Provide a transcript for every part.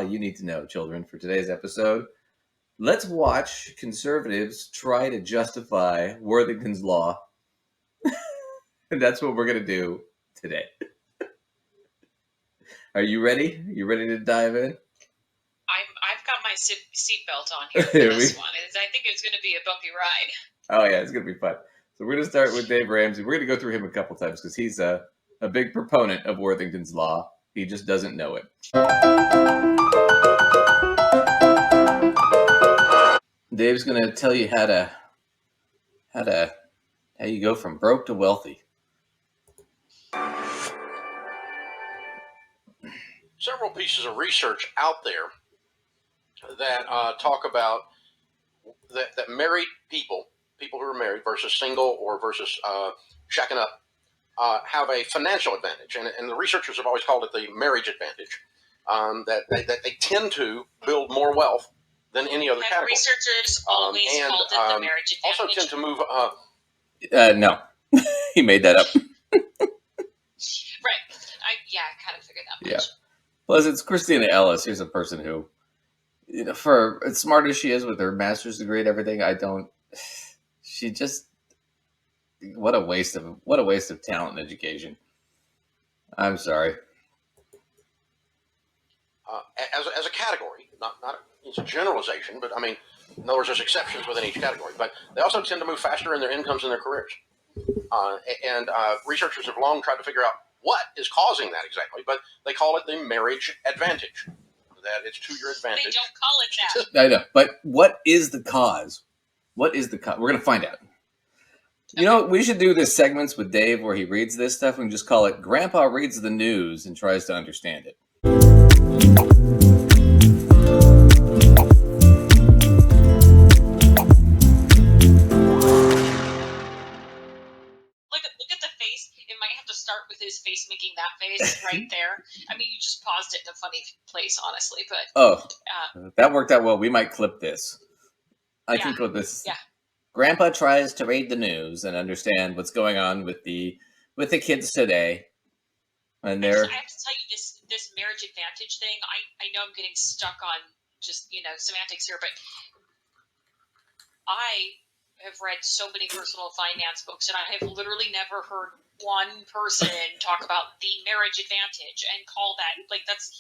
you need to know, children, for today's episode. Let's watch conservatives try to justify Worthington's Law. And that's what we're going to do today. Are you ready? You ready to dive in? I've got my seatbelt on here for this one. I think it's going to be a bumpy ride. Oh, yeah, it's going to be fun. So we're going to start with Dave Ramsey. We're going to go through him a couple times because he's a big proponent of Worthington's Law. He just doesn't know it. Dave's going to tell you how you go from broke to wealthy. Several pieces of research out there that talk about that married people who are married versus single or versus shacking up, have a financial advantage. And the researchers have always called it the marriage advantage, that they tend to build more wealth than any other category. Researchers always called it the marriage advantage. Also tend to move... No. He made that up. Right. I kind of figured that much. Yeah. Plus, it's Christina Ellis. Here's a person who, for as smart as she is with her master's degree and everything, she just, what a waste of talent and education. I'm sorry. As a category, not it's a generalization, but I mean, in other words, there's exceptions within each category. But they also tend to move faster in their incomes and their careers. And researchers have long tried to figure out what is causing that exactly, but they call it the marriage advantage. That it's to your advantage. They don't call it that. I know, but what is the cause? What is the cause? We're going to find out. Okay. We should do this segments with Dave where he reads this stuff and just call it Grandpa Reads the News and tries to understand it. Start with his face making that face right there. I mean, you just paused it in a funny place, honestly. But that worked out well. We might clip this. I think with this. Yeah. Grandpa tries to read the news and understand what's going on with the kids today. And I have to tell you this marriage advantage thing. I know I'm getting stuck on just semantics here, but I have read so many personal finance books, and I have literally never heard one person talk about the marriage advantage and call that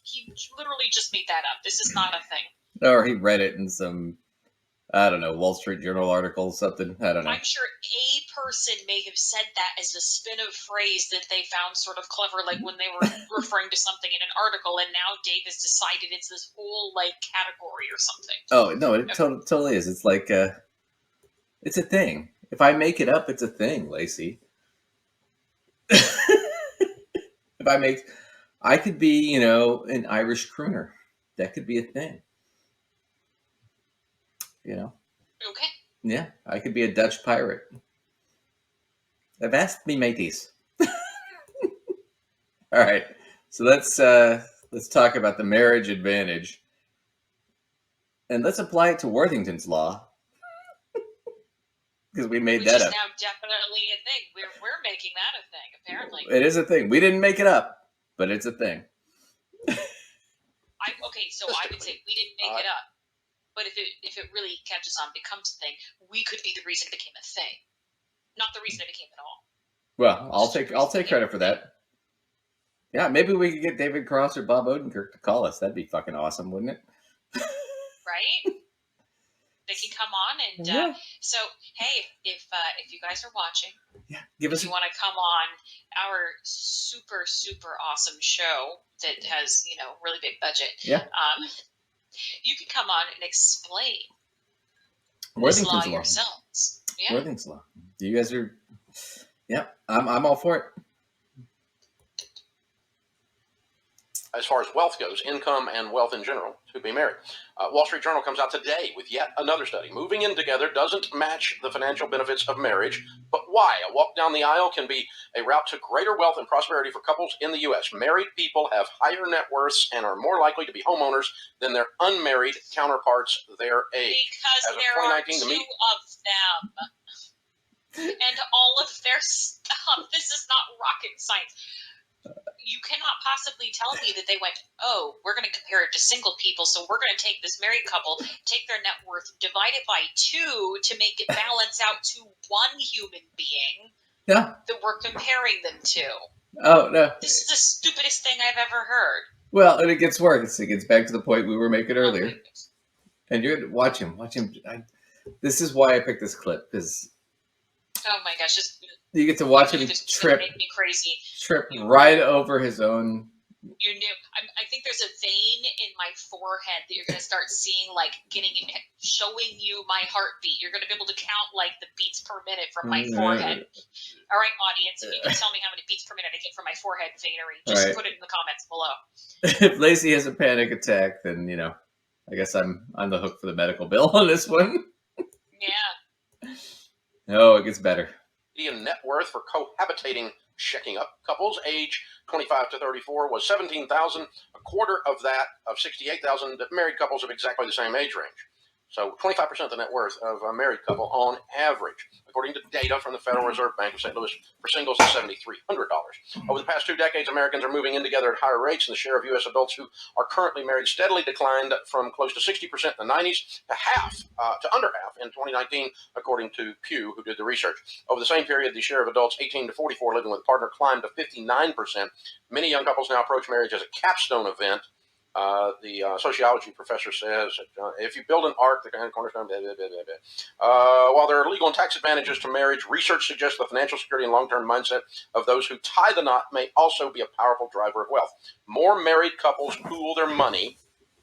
he literally just made that up. This is not a thing. Or he read it in some, I don't know, Wall Street Journal article, something. I don't know. I'm sure a person may have said that as a spin of phrase that they found sort of clever, like when they were referring to something in an article, and now Dave has decided it's this whole category or something. Oh no, it totally is. It's like it's a thing. If I make it up, it's a thing, Lacey. I could be, an Irish crooner. That could be a thing. Okay. Yeah, I could be a Dutch pirate. Avast me, mateys. All right, so let's talk about the marriage advantage, and let's apply it to Worthington's Law. Because we made that up. Which is now definitely a thing. We're making that a thing, apparently. It is a thing. We didn't make it up, but it's a thing. So I would say we didn't make it up, but if it really catches on, becomes a thing, we could be the reason it became a thing, not the reason it became at all. Well, I'll take credit for that. Yeah, maybe we could get David Cross or Bob Odenkirk to call us. That'd be fucking awesome, wouldn't it? Right? They can come on and so hey, if you guys are watching, if you want to come on our super awesome show that has really big budget, you can come on and explain Worthington's Law yourselves. Yeah. Worthington's Law. You guys are, I'm all for it. As far as wealth goes, income and wealth in general, to be married. Wall Street Journal comes out today with yet another study. Moving in together doesn't match the financial benefits of marriage, but why? A walk down the aisle can be a route to greater wealth and prosperity for couples in the U.S. Married people have higher net worths and are more likely to be homeowners than their unmarried counterparts their age. Because there are two of them. And all of their stuff. This is not rocket science. you cannot possibly tell me that they went, oh, we're going to compare it to single people, so we're going to take this married couple, take their net worth, divide it by 2 to make it balance out to one human being that we're comparing them to. Oh, no. This is the stupidest thing I've ever heard. Well, and it gets worse. It gets back to the point we were making earlier. And you're watch him. This is why I picked this clip, because oh my gosh, you get to watch him trip right over his own. You knew. I think there's a vein in my forehead that you're going to start seeing, like showing you my heartbeat. You're going to be able to count like the beats per minute from my forehead. All right, audience, if you can tell me how many beats per minute I get from my forehead veinery, just put it in the comments below. If Lacey has a panic attack, then I guess I'm on the hook for the medical bill on this one. Yeah. Oh, it gets better. Median net worth for cohabitating checking up couples age 25 to 34 was $17,000, a quarter of that of $68,000 married couples of exactly the same age range. So 25% of the net worth of a married couple on average, according to data from the Federal Reserve Bank of St. Louis. For singles, is $7,300. Over the past 2 decades, Americans are moving in together at higher rates, and the share of U.S. adults who are currently married steadily declined from close to 60% in the 90s to under half in 2019, according to Pew, who did the research. Over the same period, the share of adults 18 to 44 living with a partner climbed to 59%. Many young couples now approach marriage as a capstone event. The sociology professor says, if you build an ark, the kind of cornerstone, blah, blah, blah, blah, blah. While there are legal and tax advantages to marriage, research suggests the financial security and long-term mindset of those who tie the knot may also be a powerful driver of wealth. More married couples pool their money,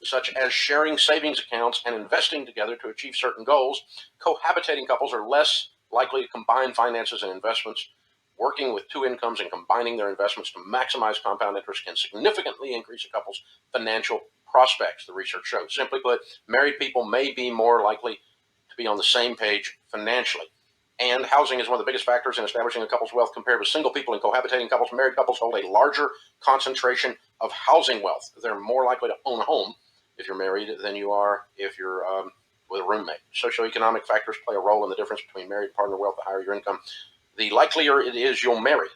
such as sharing savings accounts and investing together to achieve certain goals. Cohabitating couples are less likely to combine finances and investments. Working with 2 incomes and combining their investments to maximize compound interest can significantly increase a couple's financial prospects, the research shows. Simply put, married people may be more likely to be on the same page financially. And housing is one of the biggest factors in establishing a couple's wealth compared with single people and cohabitating couples. Married couples hold a larger concentration of housing wealth. They're more likely to own a home if you're married than you are if you're with a roommate. Socioeconomic factors play a role in the difference between married and partner wealth. The higher your income, the likelier it is you'll marry.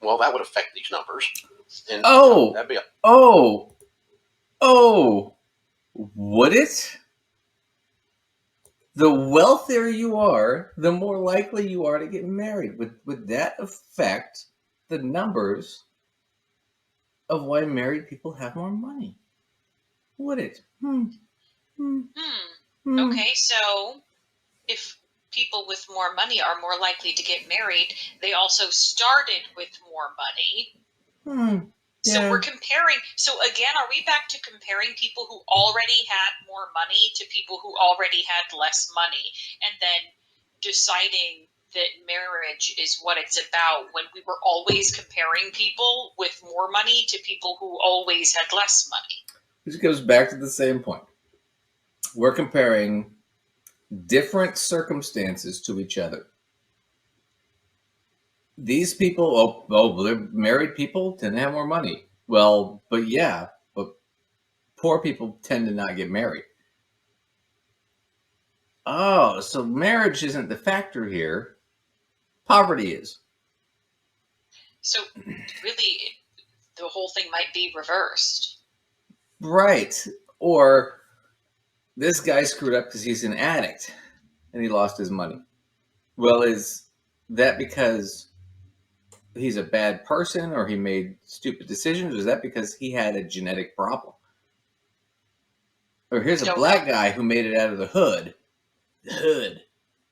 Well, that would affect these numbers. And that'd be would it? The wealthier you are, the more likely you are to get married. Would that affect the numbers of why married people have more money? Would it? Okay, so if people with more money are more likely to get married, they also started with more money. So we're comparing. So again, are we back to comparing people who already had more money to people who already had less money, and then deciding that marriage is what it's about when we were always comparing people with more money to people who always had less money? This goes back to the same point. We're comparing different circumstances to each other. These people, they're married people tend to have more money. Well, but poor people tend to not get married. Oh, so marriage isn't the factor here. Poverty is. So really, the whole thing might be reversed. Right. Or this guy screwed up because he's an addict and he lost his money. Well, is that because he's a bad person or he made stupid decisions? Or is that because he had a genetic problem? Or here's a black guy who made it out of the hood. The hood,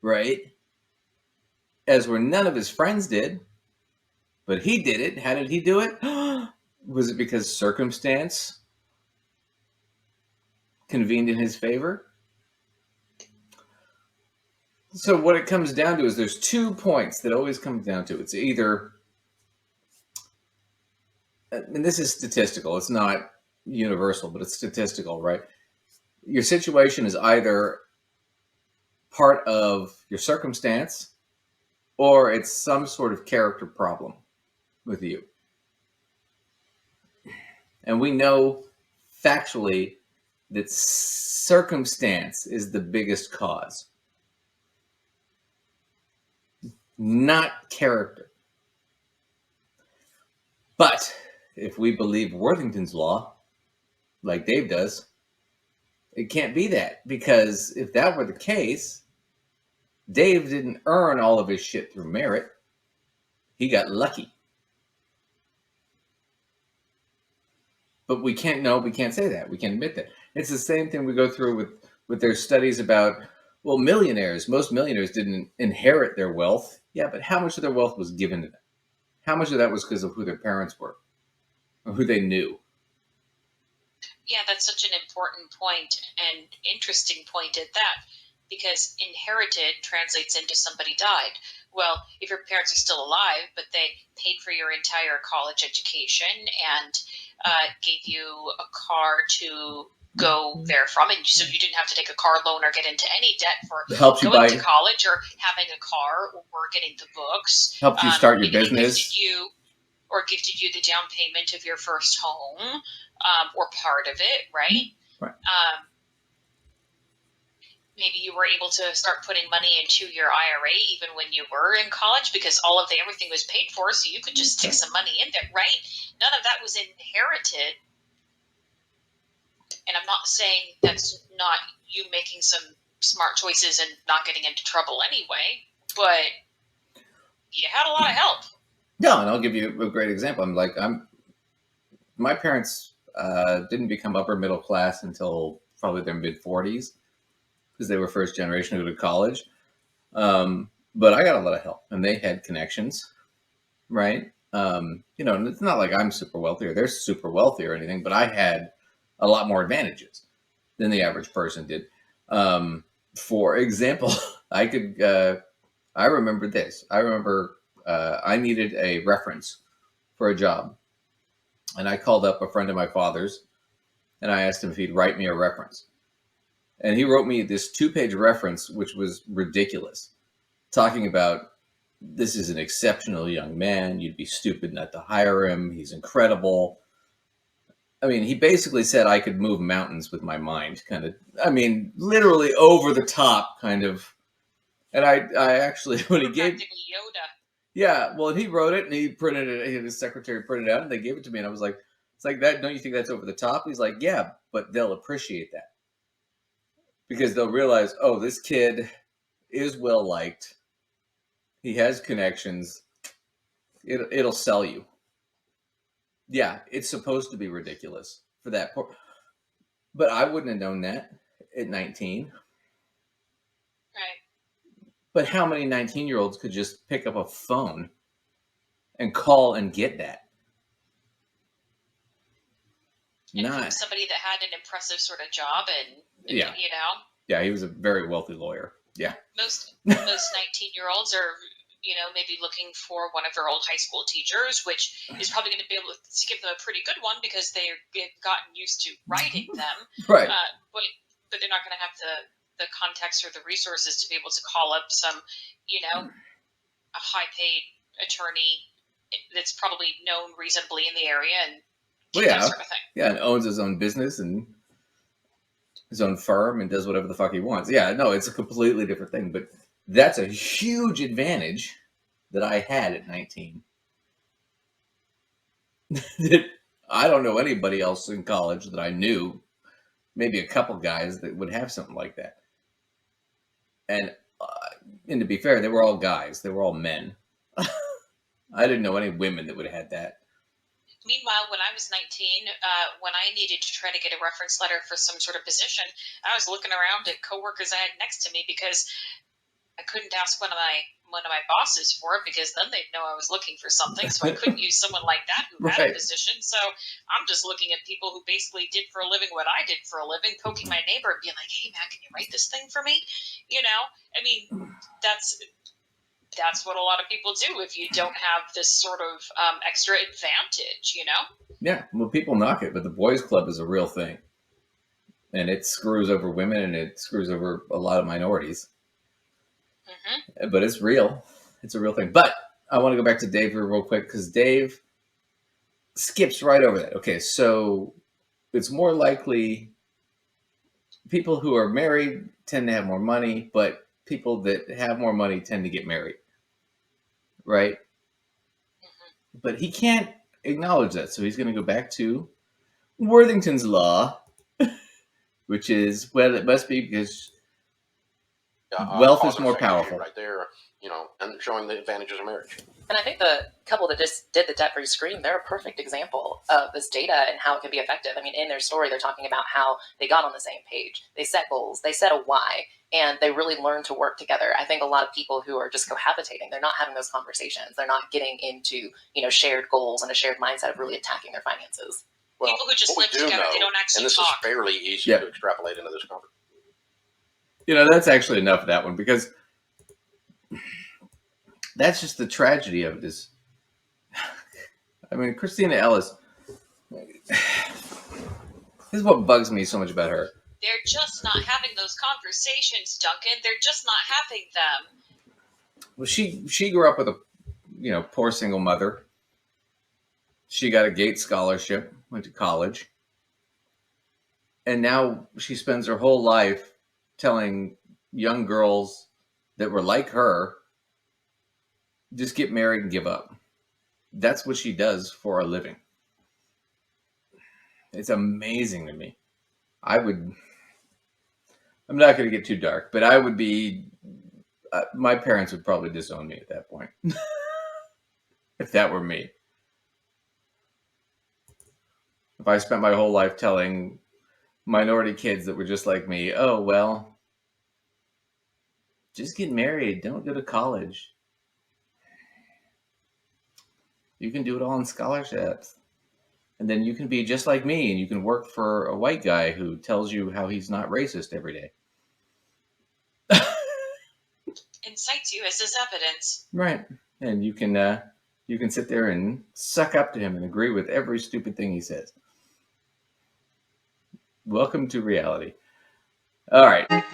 right? As where none of his friends did. But he did it. How did he do it? Was it because circumstance convened in his favor? So what it comes down to is there's 2 points that always comes down to. It's either, and this is statistical. It's not universal, but it's statistical, right? Your situation is either part of your circumstance or it's some sort of character problem with you. And we know factually that circumstance is the biggest cause, not character. But if we believe Worthington's law, like Dave does, it can't be that, because if that were the case, Dave didn't earn all of his shit through merit. He got lucky. But we can't say that. We can't admit that. It's the same thing we go through with their studies about, well, millionaires. Most millionaires didn't inherit their wealth. Yeah, but how much of their wealth was given to them? How much of that was because of who their parents were or who they knew? Yeah, that's such an important point and interesting point at that, because inherited translates into somebody died. Well, if your parents are still alive, but they paid for your entire college education and gave you a car to go there from, and so you didn't have to take a car loan or get into any debt for going to college or having a car or getting the books. Helped you start your business. Gifted you the down payment of your first home, or part of it, right? Right. Maybe you were able to start putting money into your IRA even when you were in college, because everything was paid for, so you could just stick some money in there, right? None of that was inherited. And I'm not saying that's not you making some smart choices and not getting into trouble anyway, but you had a lot of help. No, and I'll give you a great example. My parents didn't become upper middle class until probably their mid 40s, because they were first generation to go to college. But I got a lot of help, and they had connections, right? And it's not like I'm super wealthy or they're super wealthy or anything, but I had a lot more advantages than the average person did. For example, I remember this. I remember I needed a reference for a job, and I called up a friend of my father's, and I asked him if he'd write me a reference. And he wrote me this 2-page reference, which was ridiculous, talking about, this is an exceptional young man. You'd be stupid not to hire him. He's incredible. I mean, he basically said I could move mountains with my mind, kind of. I mean, literally over the top, kind of. And I actually, when he gave Yoda. Yeah, well, he wrote it and he printed it. His secretary printed it out and they gave it to me, and I was like, "It's like that. Don't you think that's over the top?" He's like, "Yeah, but they'll appreciate that because they'll realize, oh, this kid is well liked. He has connections. It'll sell you." Yeah, it's supposed to be ridiculous for that, but I wouldn't have known that at 19. Right. But how many 19-year-olds could just pick up a phone and call and get that? And from somebody that had an impressive sort of job, and yeah, he was a very wealthy lawyer. Yeah, most 19-year-olds are maybe looking for one of their old high school teachers, which is probably going to be able to give them a pretty good one because they've gotten used to writing them, right? But they're not going to have the context or the resources to be able to call up some a high paid attorney that's probably known reasonably in the area and that sort of thing. Yeah, and owns his own business and his own firm and does whatever the fuck he wants. Yeah, no, it's a completely different thing. But that's a huge advantage that I had at 19. That I don't know anybody else in college that I knew, maybe a couple guys that would have something like that. And to be fair, they were all guys. They were all men. I didn't know any women that would have had that. Meanwhile, when I was 19, when I needed to try to get a reference letter for some sort of position, I was looking around at coworkers I had next to me because I couldn't ask one of my bosses for it because then they'd know I was looking for something. So I couldn't use someone like that who had a position. So I'm just looking at people who basically did for a living what I did for a living, poking my neighbor and being like, "Hey man, can you write this thing for me?" I mean, that's what a lot of people do if you don't have this sort of extra advantage, Yeah, well, people knock it, but the boys' club is a real thing. And it screws over women and it screws over a lot of minorities. Mm-hmm. But it's real. It's a real thing. But I want to go back to Dave real quick because Dave skips right over that. Okay, so it's more likely people who are married tend to have more money, but people that have more money tend to get married. Right? Mm-hmm. But he can't acknowledge that. So he's going to go back to Worthington's Law, which is, well, it must be because wealth is more powerful. Right there, and showing the advantages of marriage. And I think the couple that just did the debt-free scream, they're a perfect example of this data and how it can be effective. I mean, in their story, they're talking about how they got on the same page. They set goals. They set a why. And they really learned to work together. I think a lot of people who are just cohabitating, they're not having those conversations. They're not getting into, shared goals and a shared mindset of really attacking their finances. Well, people who just live together, they don't actually talk. And this is fairly easy to extrapolate into this conversation. That's actually enough of that one, because that's just the tragedy of this. I mean, Christina Ellis, this is what bugs me so much about her. They're just not having those conversations, Duncan. They're just not having them. Well, she grew up with a poor single mother. She got a Gates scholarship, went to college, and now she spends her whole life telling young girls that were like her, just get married and give up. That's what she does for a living. It's amazing to me. I'm not going to get too dark, but I would be, my parents would probably disown me at that point. If that were me. If I spent my whole life telling minority kids that were just like me, oh, well, just get married. Don't go to college. You can do it all in scholarships. And then you can be just like me, and you can work for a white guy who tells you how he's not racist every day. Incites you as his evidence. Right. And you can sit there and suck up to him and agree with every stupid thing he says. Welcome to reality. All right.